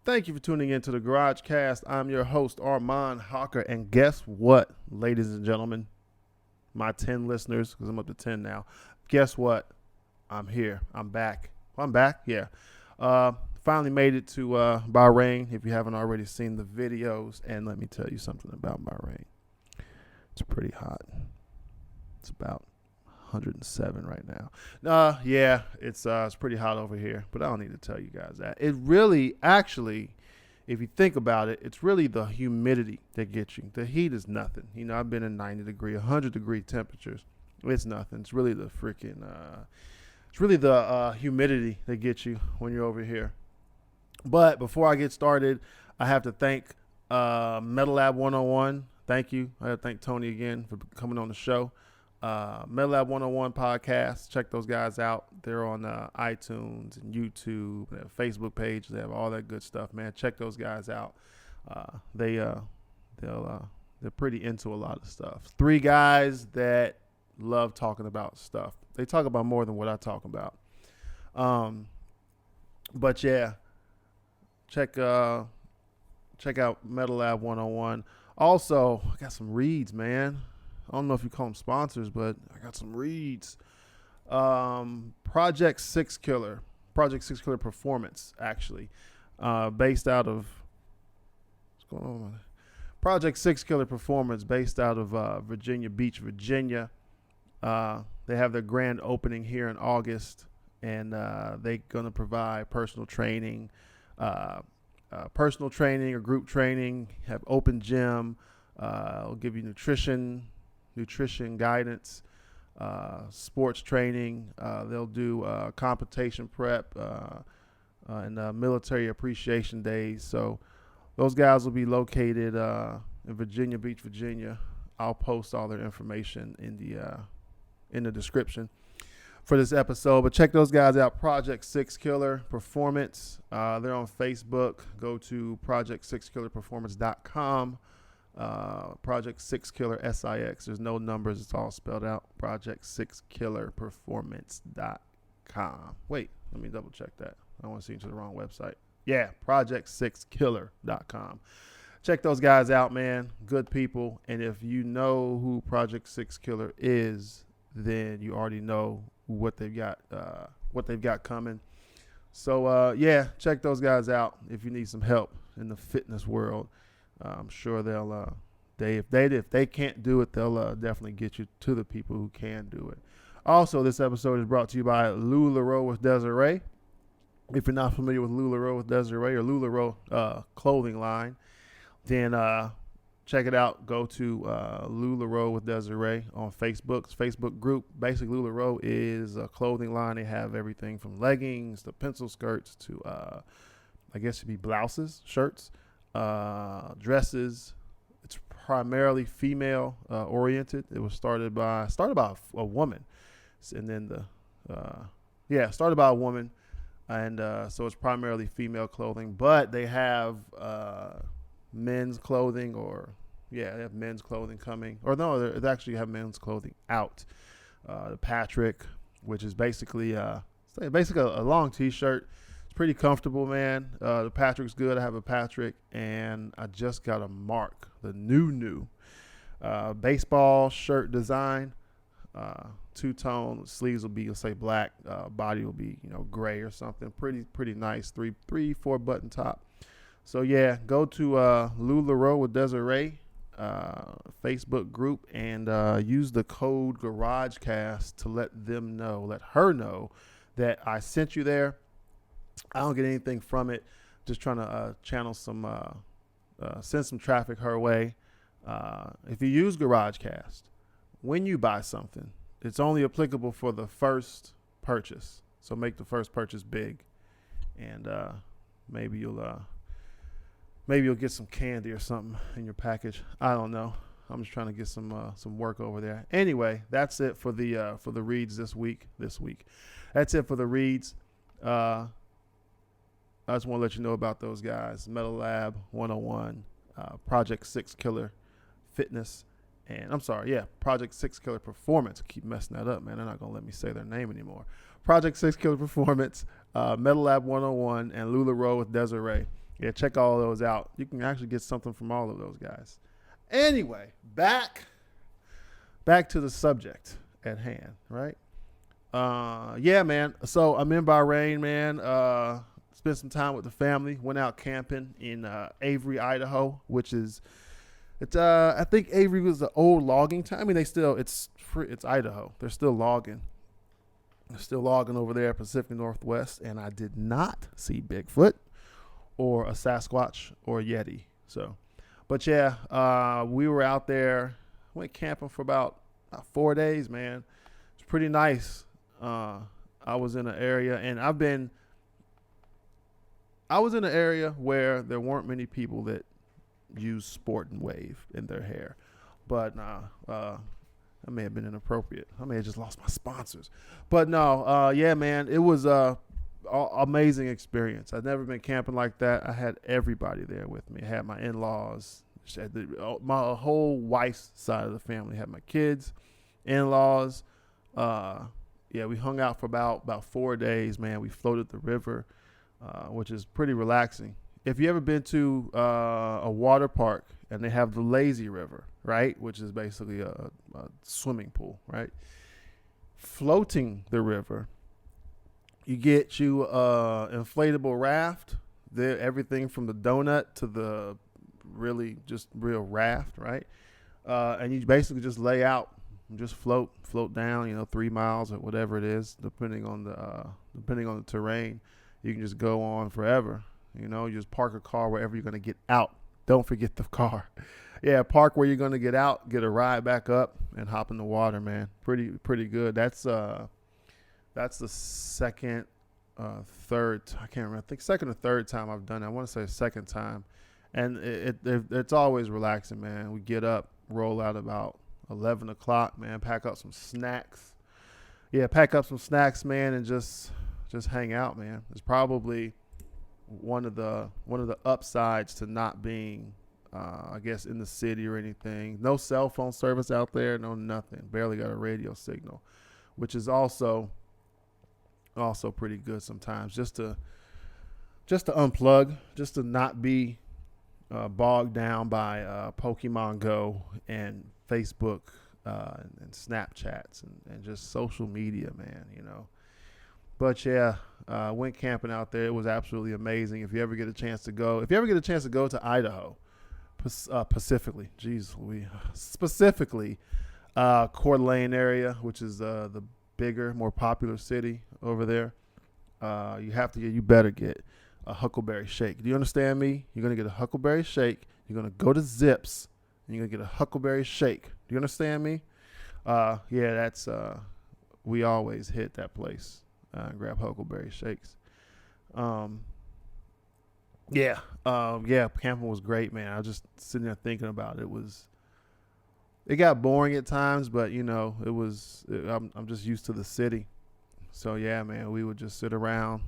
Thank you for tuning in to the Garage Cast. I'm your host, Arman Hocker. And guess what, ladies and gentlemen? My 10 listeners, because I'm up to 10 now. Guess what? I'm here. I'm back. I'm back? Yeah. Finally made it to Bahrain, if you haven't already seen the videos. And let me tell you something about Bahrain. It's pretty hot. It's about 107 right now. Yeah, it's pretty hot over here, but I don't need to tell you guys that. It really, actually, if you think about it, it's really the humidity that gets you. The heat is nothing. You know, I've been in 90-degree, 100-degree temperatures. It's nothing. It's really the freaking, humidity that gets you when you're over here. But before I get started, I have to thank Metal Lab 101. Thank you. I have to thank Tony again for coming on the show. Metal Lab 101 podcast. Check those guys out. They're on iTunes and YouTube. They have a Facebook page. They have all that good stuff, man. Check those guys out. They're pretty into a lot of stuff. Three guys that love talking about stuff. They talk about more than what I talk about. But yeah, check out Metal Lab 101. Also, I got some reads, man. I don't know if you call them sponsors, but I got some reads. Project 6 Killer Performance, actually, based out of what's going on? Project 6 Killer Performance, based out of Virginia Beach, Virginia. They have their grand opening here in August, and they're gonna provide personal training or group training. Have open gym. Will give you nutrition guidance, sports training. They'll do competition prep and military appreciation days. So those guys will be located in Virginia Beach, Virginia. I'll post all their information in the description for this episode. But check those guys out. Project 6 Killer Performance. They're on Facebook. Go to project6killerperformance.com. Project 6 Killer SIX. There's no numbers. It's all spelled out. Project6killerperformance.com. Wait, let me double check that. I don't want to see you to the wrong website. Yeah, project6killer.com. Check those guys out, man. Good people. And if you know who Project 6 Killer is, then you already know what they've got coming. So yeah, check those guys out if you need some help in the fitness world. I'm sure they'll if they can't do it, they'll definitely get you to the people who can do it. Also, this episode is brought to you by LuLaRoe with Desiree. If you're not familiar with LuLaRoe with Desiree or LuLaRoe clothing line, then check it out. Go to LuLaRoe with Desiree on Facebook's Facebook group. Basically, LuLaRoe is a clothing line. They have everything from leggings to pencil skirts to I guess it'd be blouses, shirts. Dresses. It's primarily female oriented. It was started by a woman, and then started by a woman, and so it's primarily female clothing. But they have men's clothing, they have men's clothing coming, or no, they actually have men's clothing out. The Patrick, which is basically a long T-shirt. It's pretty comfortable, man. The Patrick's good. I have a Patrick, and I just got a Mark, the new baseball shirt design. Two-tone sleeves will be, let's say, black. Body will be, gray or something. Pretty nice. 4 button top. So yeah, go to LuLaRoe with Desiree Facebook group and use the code GarageCast to let her know that I sent you there. I don't get anything from it. Just trying to channel some, send some traffic her way. If you use GarageCast, when you buy something, it's only applicable for the first purchase. So make the first purchase big, and maybe you'll get some candy or something in your package. I don't know. I'm just trying to get some work over there. Anyway, that's it for the reads this week. That's it for the reads. I just want to let you know about those guys. Metal Lab 101, Project 6 Killer Fitness, and Project 6 Killer Performance. I keep messing that up, man. They're not going to let me say their name anymore. Project 6 Killer Performance, Metal Lab 101, and LuLaRoe with Desiree. Yeah, check all those out. You can actually get something from all of those guys. Anyway, back to the subject at hand, right? Yeah, man. So I'm in Bahrain, man. Spent some time with the family. Went out camping in Avery, Idaho, which is it's. I think Avery was the old logging town. I mean, it's Idaho. They're still logging. They're still logging over there, Pacific Northwest, and I did not see Bigfoot or a Sasquatch or a Yeti. So, but yeah, we were out there. Went camping for about 4 days, man. It's pretty nice. I was in an area, and I was in an area where there weren't many people that use sport and wave in their hair, but that may have been inappropriate. I may have just lost my sponsors, but no, yeah, man, it was amazing experience. I'd never been camping like that. I had everybody there with me. I had my in-laws, my whole wife's side of the family. I had my kids, in-laws. Yeah, we hung out for about 4 days, man. We floated the river, which is pretty relaxing. If you ever been to a water park and they have the lazy river, right, which is basically a swimming pool, right? Floating the river, you get you inflatable raft. Everything from the donut to the really just real raft, right? And you basically just lay out, and just float down, 3 miles or whatever it is, depending on the terrain. You can just go on forever. You just park a car wherever you're going to get out. Don't forget the car. Yeah, park where you're going to get out, get a ride back up, and hop in the water, man. Pretty good. That's the second, third. I can't remember. I think second or third time I've done it. I want to say second time, and it's always relaxing, man. We get up, roll out about 11 o'clock, man. Pack up some snacks. Yeah, pack up some snacks, man, and just hang out, man. It's probably one of the upsides to not being, I guess, in the city or anything. No cell phone service out there, no nothing. Barely got a radio signal, which is also pretty good sometimes. Just to unplug, just to not be bogged down by Pokemon Go and Facebook and Snapchats and just social media, man. But yeah, went camping out there. It was absolutely amazing. If you ever get a chance to go to Idaho, specifically Coeur d'Alene area, which is the bigger, more popular city over there, you better get a huckleberry shake. Do you understand me? You're gonna get a huckleberry shake. You're gonna go to Zips and you're gonna get a huckleberry shake. Do you understand me? Yeah, that's we always hit that place. Grab huckleberry shakes. Yeah, camping was great, man. I was just sitting there thinking about it. It got boring at times, but I'm just used to the city. So yeah, man, we would just sit around.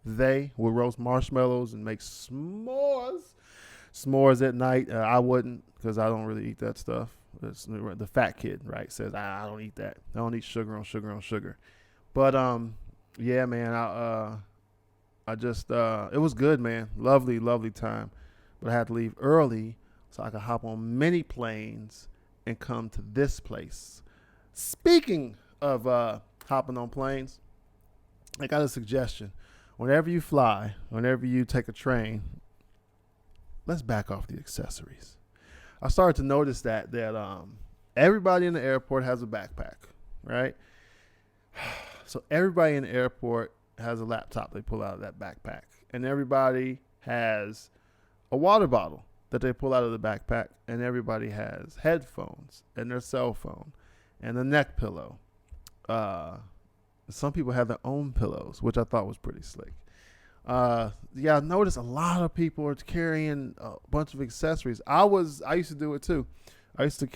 They would roast marshmallows and make s'mores at night. I wouldn't, because I don't really eat that stuff. The fat kid, right, says I don't eat that. I don't eat sugar on sugar. But yeah, man, I just it was good, man. Lovely time. But I had to leave early so I could hop on many planes and come to this place. Speaking of hopping on planes, I got a suggestion. Whenever you fly, whenever you take a train, let's back off the accessories. I started to notice that everybody in the airport has a backpack, right? So everybody in the airport has a laptop they pull out of that backpack. And everybody has a water bottle that they pull out of the backpack. And everybody has headphones and their cell phone and a neck pillow. Some people have their own pillows, which I thought was pretty slick. Yeah, I noticed a lot of people are carrying a bunch of accessories. I used to do it too. I used to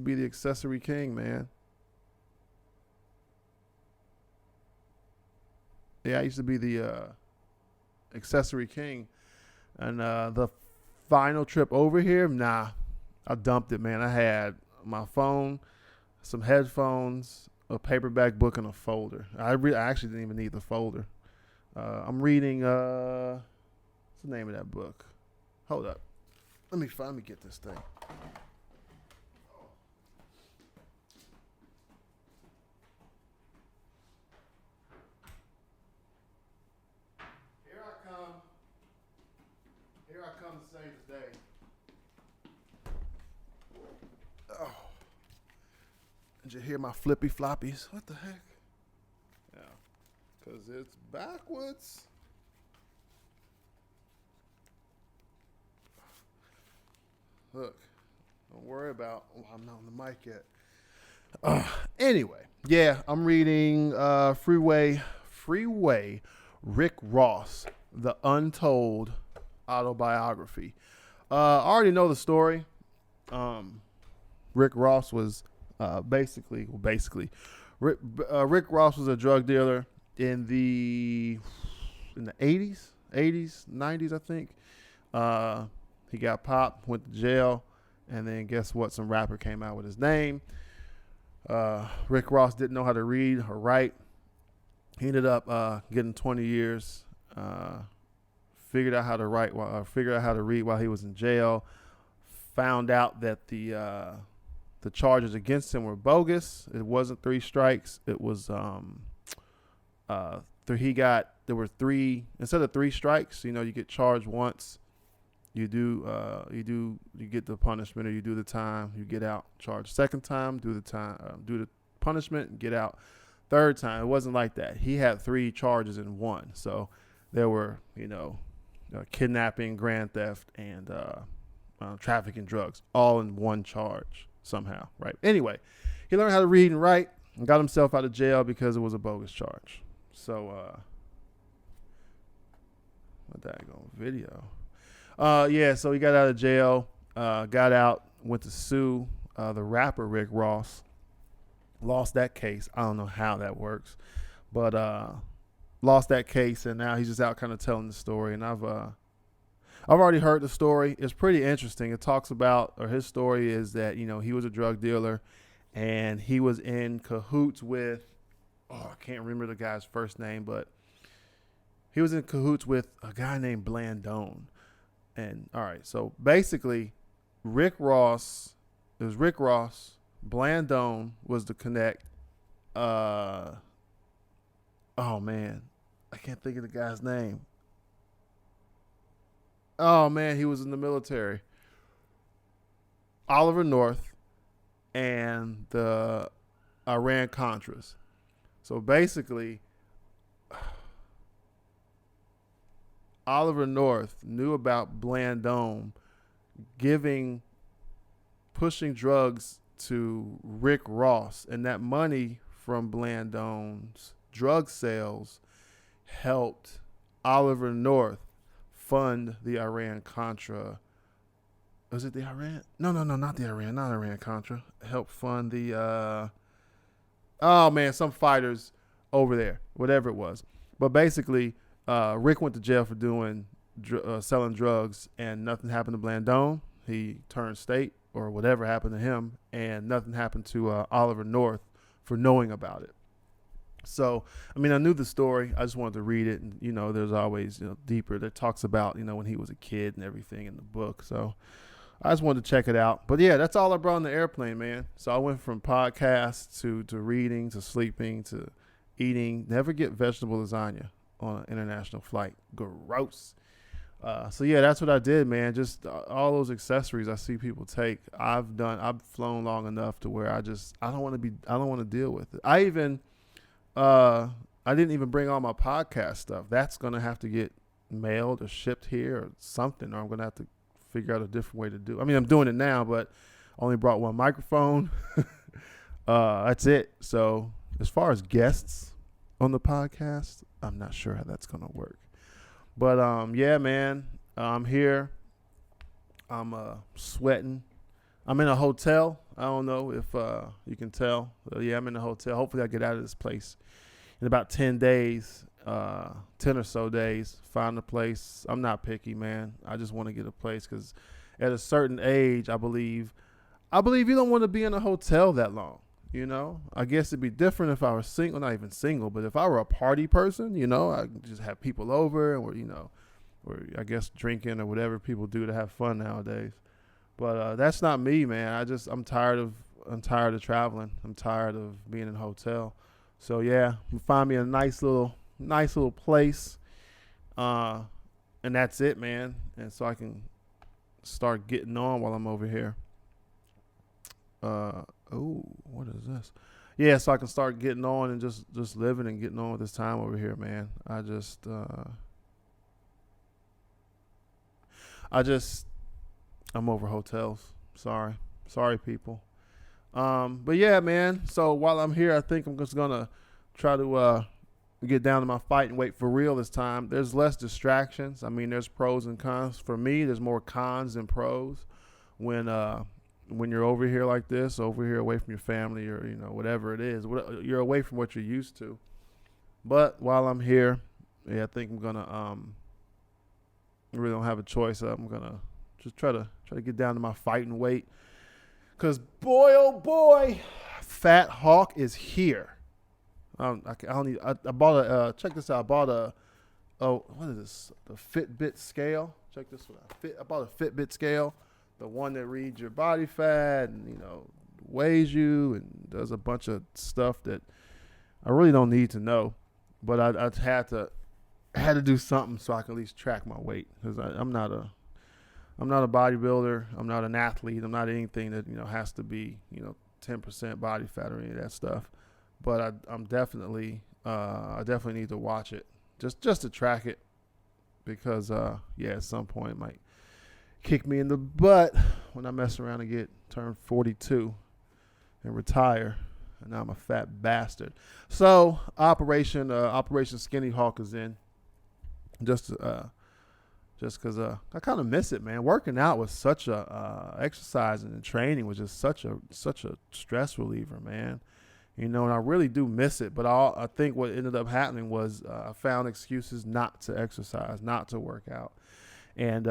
be the accessory king, man. Yeah, I used to be the accessory king. And the final trip over here, I dumped it, man. I had my phone, some headphones, a paperback book, and a folder. I actually didn't even need the folder. I'm reading What's the name of that book? Hold up. Let me finally get this thing. Here I come. Here I come to save the day. Oh. Did you hear my flippy floppies? What the heck? Yeah. Because it's backwards. Look. Don't worry about. Oh, I'm not on the mic yet. Anyway. Yeah, I'm reading Freeway Rick Ross, The Untold Autobiography. I already know the story. Rick Ross was basically Rick Ross was a drug dealer in the 80s, 90s, I think. He got popped, went to jail, and then guess what? Some rapper came out with his name. Rick Ross didn't know how to read or write. He ended up getting 20 years. Figured out how to write. Figured out how to read while he was in jail. Found out that the charges against him were bogus. It wasn't 3 strikes. It was there were 3 instead of 3 strikes. You know, you get charged once. You get the punishment, or you do the time. You get out. Charged second time, do the punishment, and get out. Third time, it wasn't like that. He had 3 charges in one. So there were, kidnapping, grand theft, and trafficking drugs, all in one charge somehow, right? Anyway, he learned how to read and write and got himself out of jail because it was a bogus charge. So, what daggone video? So he got out of jail, got out, went to sue the rapper Rick Ross. Lost that case. I don't know how that works, but lost that case, and now he's just out kind of telling the story. And I've already heard the story. It's pretty interesting. It talks about, or his story is that, he was a drug dealer, and he was in cahoots with, I can't remember the guy's first name, but he was in cahoots with a guy named Blandone. And all right, so basically, Rick Ross, Blandone was the connect. Oh man, I can't think of the guy's name. Oh man, he was in the military. Oliver North and the Iran Contras. So basically, Oliver North knew about Blandone pushing drugs to Rick Ross, and that money from Blandone's drug sales helped Oliver North fund the Iran Contra. Was it the Iran? No, not the Iran, not Iran Contra. Helped fund the some fighters over there, whatever it was. But basically, Rick went to jail for selling drugs, and nothing happened to Blandone. He turned state, or whatever happened to him, and nothing happened to Oliver North for knowing about it. So, I knew the story. I just wanted to read it, and there's always deeper that talks about when he was a kid and everything in the book. So, I just wanted to check it out. But yeah, that's all I brought on the airplane, man. So I went from podcasts to reading to sleeping to eating. Never get vegetable lasagna on an international flight. Gross. So yeah, that's what I did, man. Just all those accessories I see people take. I've flown long enough to where I don't want to deal with it. I didn't even bring all my podcast stuff. That's going to have to get mailed or shipped here or something, or I'm going to have to figure out a different way to do it. I'm doing it now, but only brought one microphone. That's it. So as far as guests on the podcast, I'm not sure how that's going to work. But yeah, man, I'm here. I'm sweating. I'm in a hotel. I don't know if you can tell. Yeah, I'm in a hotel. Hopefully I get out of this place in about 10 days, 10 or so days, find a place. I'm not picky, man. I just want to get a place because at a certain age, I believe you don't want to be in a hotel that long. I guess it'd be different if I were single, not even single, but if I were a party person, I just have people over and we're, or I guess drinking or whatever people do to have fun nowadays. But that's not me, man. I'm tired of traveling. I'm tired of being in a hotel. So yeah, find me a nice little place, uh, and that's it, man. And so I can start getting on while I'm over here. Oh, what is this? Yeah, so I can start getting on and just living and getting on with this time over here, man. I just I'm over hotels. Sorry, people. But yeah, man. So while I'm here, I think I'm just gonna try to get down to my fight and weight for real this time. There's less distractions. I mean, there's pros and cons. For me, there's more cons than pros when you're over here like this, over here away from your family or whatever it is. You're away from what you're used to. But while I'm here, yeah, I think I'm gonna I really don't have a choice. I'm gonna just try to get down to my fighting weight. Cause boy, oh boy, Fat Hawk is here. I don't need. I bought a. Check this out. I bought a. Oh, what is this? The Fitbit scale. Check this one out. I bought a Fitbit scale, the one that reads your body fat and weighs you and does a bunch of stuff that I really don't need to know, but I had to do something so I can at least track my weight because I'm not a bodybuilder. I'm not an athlete. I'm not anything that has to be 10% body fat or any of that stuff. But I'm definitely I definitely need to watch it just to track it because at some point it might kick me in the butt when I mess around and turn 42 and retire. And now I'm a fat bastard. So Operation Skinny Hawk is in. Just because I kind of miss it, man. Working out was such a exercising and training was just such a stress reliever, man. And I really do miss it. But I think what ended up happening was I found excuses not to exercise, not to work out, and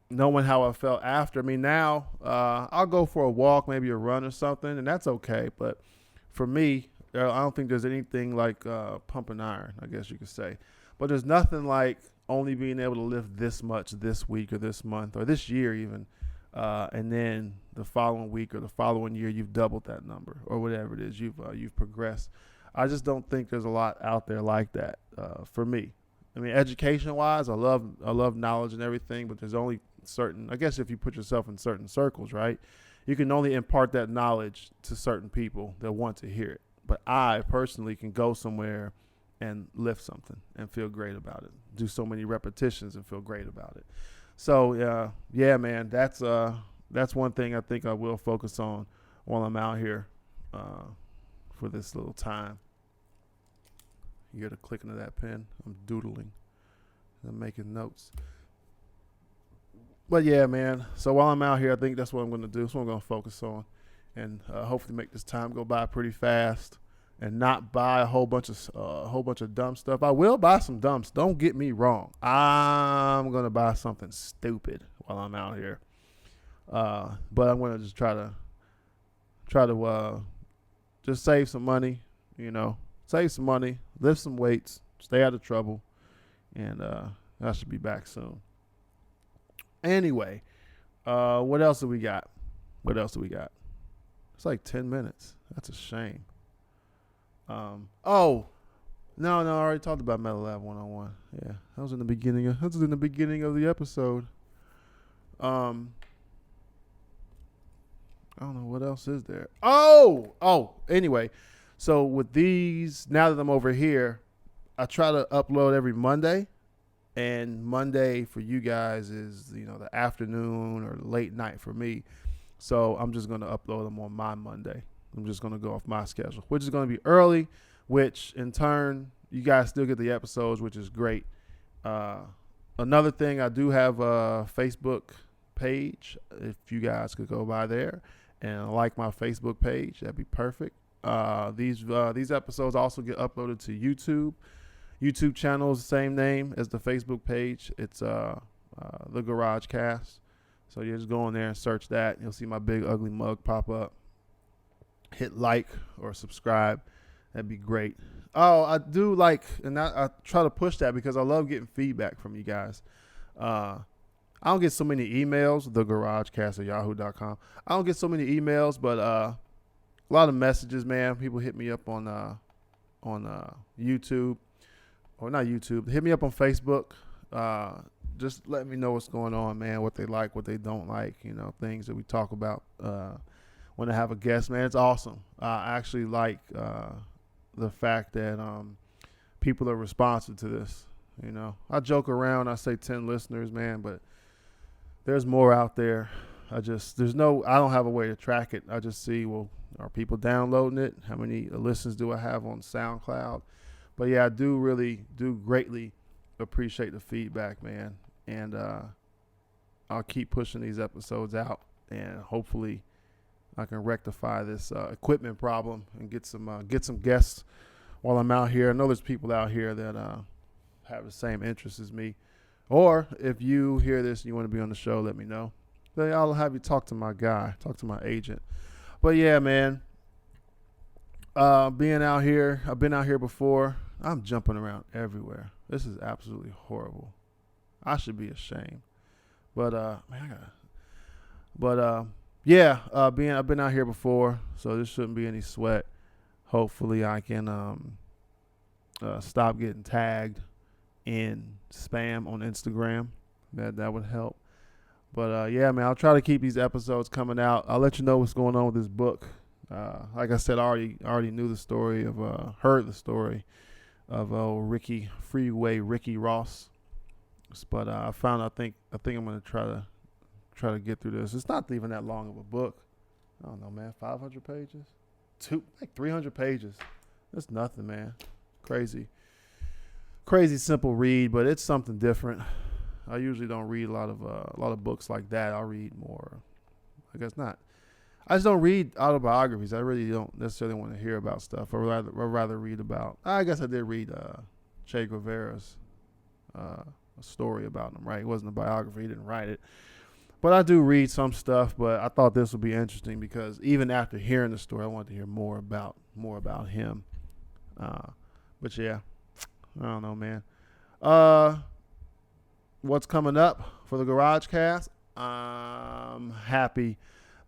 knowing how I felt after. I mean, now I'll go for a walk, maybe a run or something, and that's okay. But for me, I don't think there's anything like pumping iron, I guess you could say. But there's nothing like only being able to lift this much this week or this month or this year even, and then the following week or the following year you've doubled that number or whatever it is you've progressed. I just don't think there's a lot out there like that for me. I mean, education-wise, I love knowledge and everything, but there's only certain. I guess if you put yourself in certain circles, right, you can only impart that knowledge to certain people that want to hear it. But I personally can go somewhere and lift something and feel great about it. Do so many repetitions and feel great about it. So yeah, man, that's one thing I think I will focus on while I'm out here for this little time. You hear the clicking of that pen? I'm doodling. I'm making notes. But yeah, man. So while I'm out here, I think that's what I'm going to do. That's what I'm going to focus on, and hopefully make this time go by pretty fast. And not buy a whole bunch of dumb stuff. I will buy some dumps. Don't get me wrong. I'm gonna buy something stupid while I'm out here. But I'm gonna just try to just save some money. Save some money, lift some weights, stay out of trouble, and I should be back soon. Anyway, what else do we got? It's like 10 minutes. That's a shame. No, I already talked about Metal Lab 101. Yeah, that was in the beginning of the episode. I don't know what else is there. Anyway, so with these, now that I'm over here, I try to upload every Monday, and Monday for you guys is the afternoon or late night for me. So I'm just gonna upload them on my Monday. I'm just going to go off my schedule, which is going to be early, which in turn, you guys still get the episodes, which is great. Another thing, I do have a Facebook page. If you guys could go by there and like my Facebook page, that'd be perfect. These episodes also get uploaded to YouTube. YouTube channel is the same name as the Facebook page. It's The Garage Cast. So you just go in there and search that. You'll see my big ugly mug pop up. Hit like or subscribe. That'd be great. Oh, I do like, and I try to push that because I love getting feedback from you guys. Uh, I don't get so many emails, thegaragecast@yahoo.com. I don't get so many emails, but a lot of messages, man. People hit me up on YouTube, or not YouTube. Hit me up on Facebook. Just let me know what's going on, man. What they like, what they don't like. Things that we talk about when I have a guest, man. It's awesome. I actually like the fact that people are responsive to this. I joke around. I say 10 listeners, man, but there's more out there. I don't have a way to track it. I just see, well, are people downloading it? How many listens do I have on SoundCloud? But yeah, I do greatly appreciate the feedback, man. And I'll keep pushing these episodes out, and hopefully I can rectify this equipment problem and get some guests while I'm out here. I know there's people out here that have the same interests as me. Or if you hear this and you want to be on the show, let me know. Then I'll have you talk to my my agent. But yeah, man, being out here, I've been out here before. I'm jumping around everywhere. This is absolutely horrible. I should be ashamed. But yeah, I've been out here before, so there shouldn't be any sweat. Hopefully, I can stop getting tagged in spam on Instagram. That would help. But yeah, man, I'll try to keep these episodes coming out. I'll let you know what's going on with this book. Like I said, I already knew the story heard the story of Ricky Ross. But I think I'm gonna try to get through this. It's not even that long of a book. I don't know, man. 500 pages, 300 pages. That's nothing, man. Crazy simple read, but it's something different. I usually don't read a lot of books like that. I'll read more. I guess not. I just don't read autobiographies. I really don't necessarily want to hear about stuff. I'd rather read about. I guess I did read Che Guevara's a story about him. Right, it wasn't a biography. He didn't write it, but I do read some stuff. But I thought this would be interesting because even after hearing the story, I wanted to hear more about him. But yeah, I don't know, man. What's coming up for the Garage Cast? I'm happy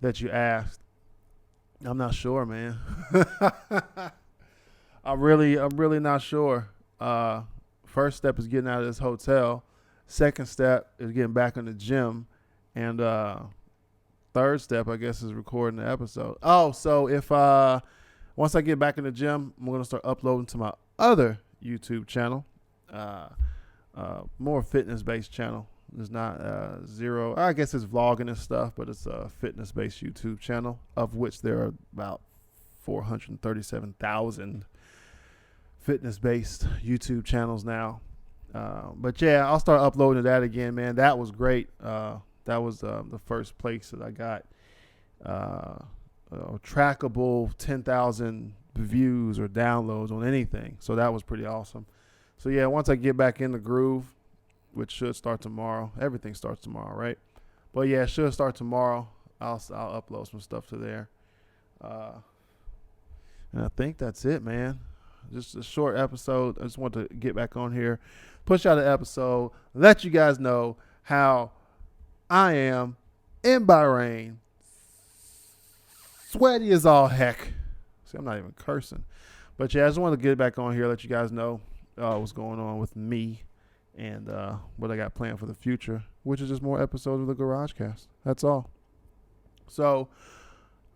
that you asked. I'm not sure, man. I'm really not sure. First step is getting out of this hotel. Second step is getting back in the gym. And third step, I guess, is recording the episode. Oh, so if once I get back in the gym, I'm going to start uploading to my other YouTube channel. More fitness-based channel. It's not zero. I guess it's vlogging and stuff, but it's a fitness-based YouTube channel, of which there are about 437,000 fitness-based YouTube channels now. But yeah, I'll start uploading to that again, man. That was great. That was the first place that I got trackable 10,000 views or downloads on anything. So that was pretty awesome. So yeah, once I get back in the groove, which should start tomorrow. Everything starts tomorrow, right? But yeah, it should start tomorrow. I'll upload some stuff to there. And I think that's it, man. Just a short episode. I just want to get back on here, push out an episode, let you guys know how I am in Bahrain. Sweaty as all heck. See, I'm not even cursing. But yeah, I just want to get back on here, let you guys know what's going on with me and what I got planned for the future, which is just more episodes of the Garage Cast. That's all. So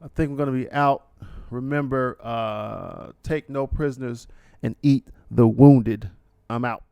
I think we're going to be out. Remember, take no prisoners and eat the wounded. I'm out.